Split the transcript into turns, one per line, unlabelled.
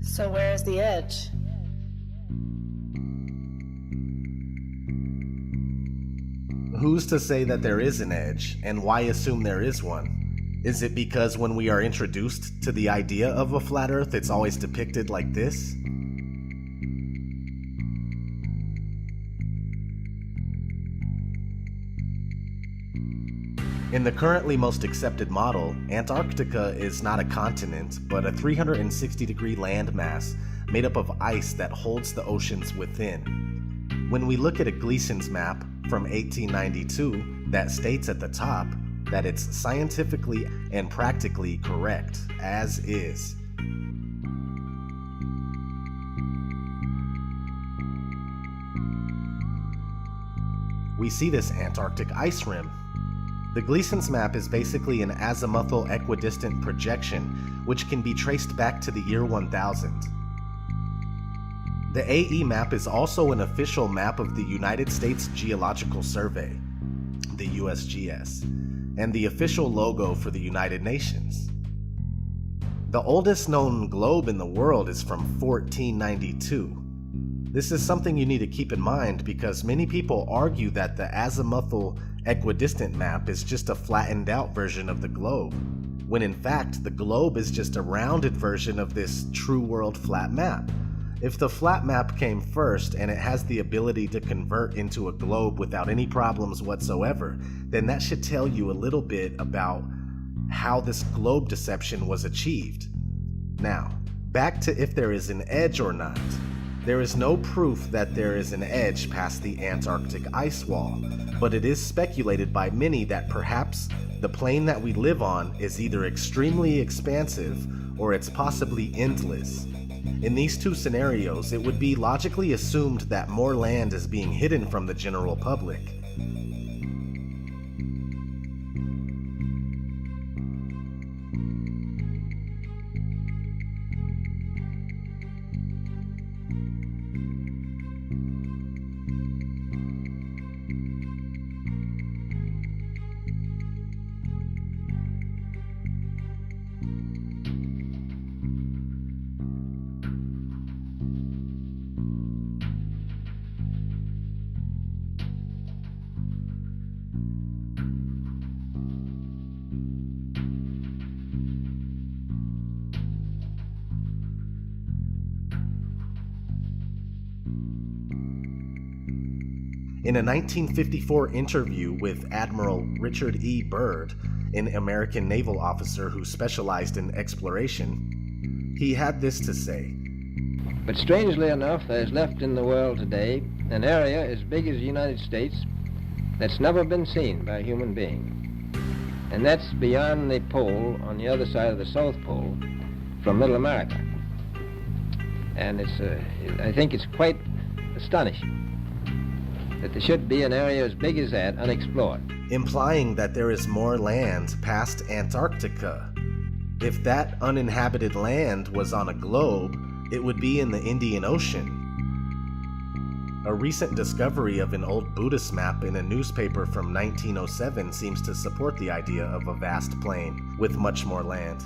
So where's the edge?
Who's to say that there is an edge, and why assume there is one? Is it because when we are introduced to the idea of a flat Earth, it's always depicted like this? In the currently most accepted model, Antarctica is not a continent, but a 360-degree landmass made up of ice that holds the oceans within. When we look at a Gleason's map from 1892 that states at the top that it's scientifically and practically correct, as is. We see this Antarctic ice rim. The Gleason's map is basically an azimuthal equidistant projection, which can be traced back to the year 1000. The AE map is also an official map of the United States Geological Survey, the USGS, and the official logo for the United Nations. The oldest known globe in the world is from 1492. This is something you need to keep in mind because many people argue that the azimuthal equidistant map is just a flattened out version of the globe, when in fact the globe is just a rounded version of this true world flat map. If the flat map came first and it has the ability to convert into a globe without any problems whatsoever, then that should tell you a little bit about how this globe deception was achieved. Now, back to if there is an edge or not. There is no proof that there is an edge past the Antarctic ice wall, but it is speculated by many that perhaps the plane that we live on is either extremely expansive or it's possibly endless. In these two scenarios, it would be logically assumed that more land is being hidden from the general public. In a 1954 interview with Admiral Richard E. Byrd, an American naval officer who specialized in exploration, he had this to say.
But strangely enough, there is left in the world today an area as big as the United States that's never been seen by a human being. And that's beyond the pole, on the other side of the South Pole, from Middle America. And I think it's quite astonishing that there should be an area as big as that unexplored.
Implying that there is more land past Antarctica. If that uninhabited land was on a globe, it would be in the Indian Ocean. A recent discovery of an old Buddhist map in a newspaper from 1907 seems to support the idea of a vast plain with much more land.